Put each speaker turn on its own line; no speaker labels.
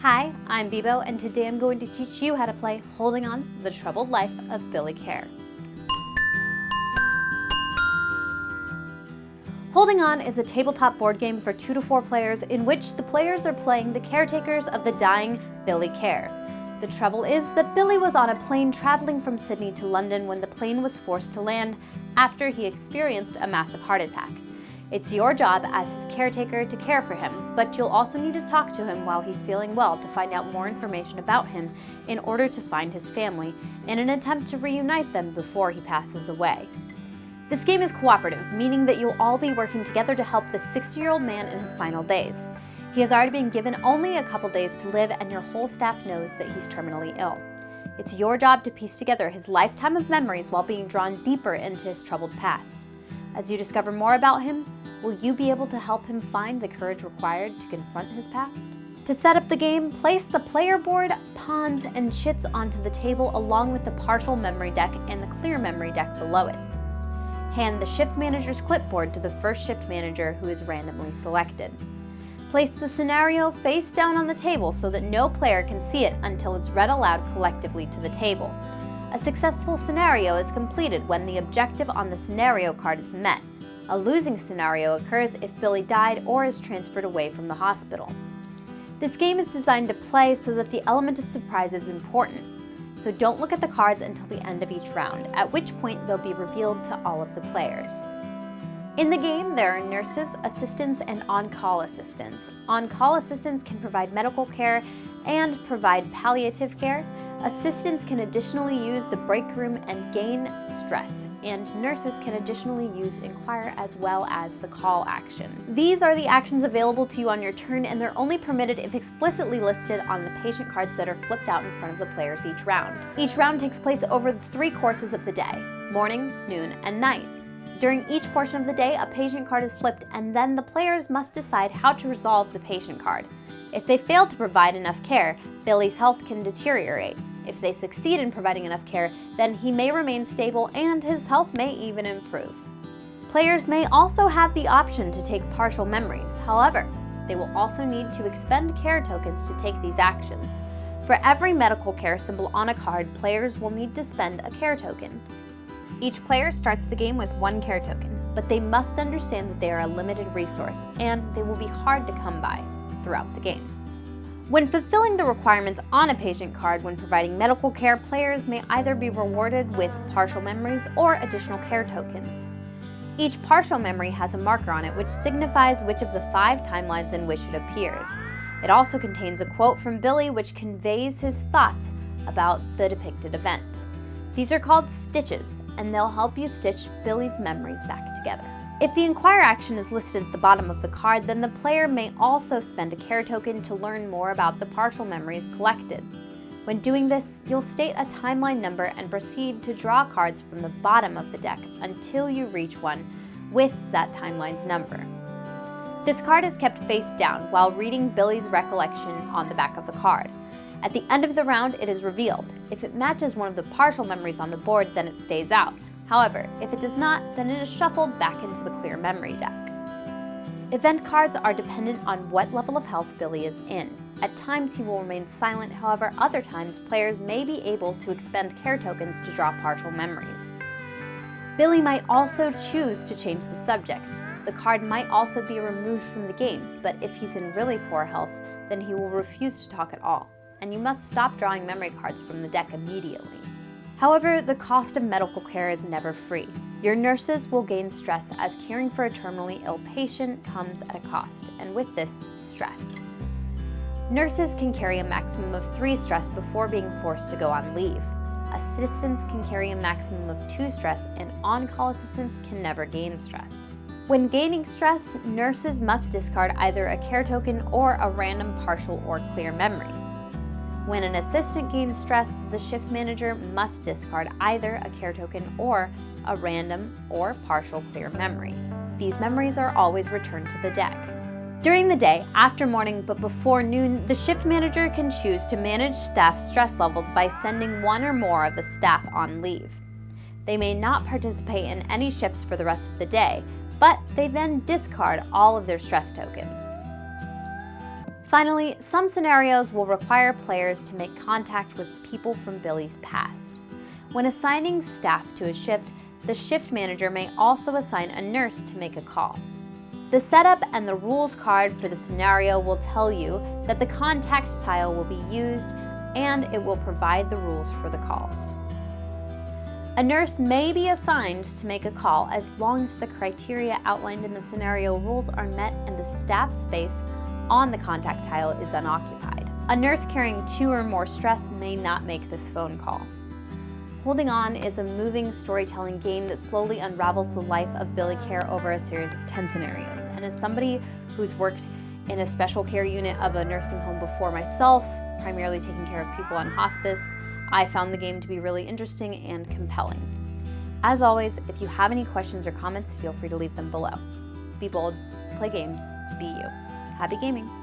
Hi, I'm Bibo, and today I'm going to teach you how to play Holding On: The Troubled Life of Billy Kerr. Holding On is a tabletop board game for 2 to 4 players in which the players are playing the caretakers of the dying Billy Kerr. The trouble is that Billy was on a plane traveling from Sydney to London when the plane was forced to land after he experienced a massive heart attack. It's your job as his caretaker to care for him, but you'll also need to talk to him while he's feeling well to find out more information about him in order to find his family in an attempt to reunite them before he passes away. This game is cooperative, meaning that you'll all be working together to help the 60-year-old man in his final days. He has already been given only a couple days to live, and your whole staff knows that he's terminally ill. It's your job to piece together his lifetime of memories while being drawn deeper into his troubled past. As you discover more about him, will you be able to help him find the courage required to confront his past? To set up the game, place the player board, pawns, and chits onto the table along with the partial memory deck and the clear memory deck below it. Hand the shift manager's clipboard to the first shift manager who is randomly selected. Place the scenario face down on the table so that no player can see it until it's read aloud collectively to the table. A successful scenario is completed when the objective on the scenario card is met. A losing scenario occurs if Billy died or is transferred away from the hospital. This game is designed to play so that the element of surprise is important, so don't look at the cards until the end of each round, at which point they'll be revealed to all of the players. In the game, there are nurses, assistants, and on-call assistants. On-call assistants can provide medical care and provide palliative care. Assistants can additionally use the break room and gain stress, and nurses can additionally use inquire as well as the call action. These are the actions available to you on your turn, and they're only permitted if explicitly listed on the patient cards that are flipped out in front of the players each round. Each round takes place over the 3 courses of the day: morning, noon, and night. During each portion of the day, a patient card is flipped, and then the players must decide how to resolve the patient card. If they fail to provide enough care, Billy's health can deteriorate. If they succeed in providing enough care, then he may remain stable and his health may even improve. Players may also have the option to take partial memories. However, they will also need to expend care tokens to take these actions. For every medical care symbol on a card, players will need to spend a care token. Each player starts the game with 1 care token, but they must understand that they are a limited resource and they will be hard to come by throughout the game. When fulfilling the requirements on a patient card when providing medical care, players may either be rewarded with partial memories or additional care tokens. Each partial memory has a marker on it which signifies which of the 5 timelines in which it appears. It also contains a quote from Billy which conveys his thoughts about the depicted event. These are called stitches, and they'll help you stitch Billy's memories back together. If the inquire action is listed at the bottom of the card, then the player may also spend a care token to learn more about the partial memories collected. When doing this, you'll state a timeline number and proceed to draw cards from the bottom of the deck until you reach one with that timeline's number. This card is kept face down while reading Billy's recollection on the back of the card. At the end of the round, it is revealed. If it matches one of the partial memories on the board, then it stays out. However, if it does not, then it is shuffled back into the clear memory deck. Event cards are dependent on what level of health Billy is in. At times he will remain silent, however other times players may be able to expend care tokens to draw partial memories. Billy might also choose to change the subject. The card might also be removed from the game, but if he's in really poor health, then he will refuse to talk at all, and you must stop drawing memory cards from the deck immediately. However, the cost of medical care is never free. Your nurses will gain stress as caring for a terminally ill patient comes at a cost, and with this, stress. Nurses can carry a maximum of 3 stress before being forced to go on leave. Assistants can carry a maximum of 2 stress, and on-call assistants can never gain stress. When gaining stress, nurses must discard either a care token or a random partial or clear memory. When an assistant gains stress, the shift manager must discard either a care token or a random or partial clear memory. These memories are always returned to the deck. During the day, after morning but before noon, the shift manager can choose to manage staff stress levels by sending 1 or more of the staff on leave. They may not participate in any shifts for the rest of the day, but they then discard all of their stress tokens. Finally, some scenarios will require players to make contact with people from Billy's past. When assigning staff to a shift, the shift manager may also assign a nurse to make a call. The setup and the rules card for the scenario will tell you that the contact tile will be used, and it will provide the rules for the calls. A nurse may be assigned to make a call as long as the criteria outlined in the scenario rules are met and the staff space on the contact tile is unoccupied. A nurse carrying 2 or more stress may not make this phone call. Holding On is a moving storytelling game that slowly unravels the life of Billy Kerr over a series of 10 scenarios. And as somebody who's worked in a special care unit of a nursing home before myself, primarily taking care of people on hospice, I found the game to be really interesting and compelling. As always, if you have any questions or comments, feel free to leave them below. Be bold, play games, be you. Happy gaming!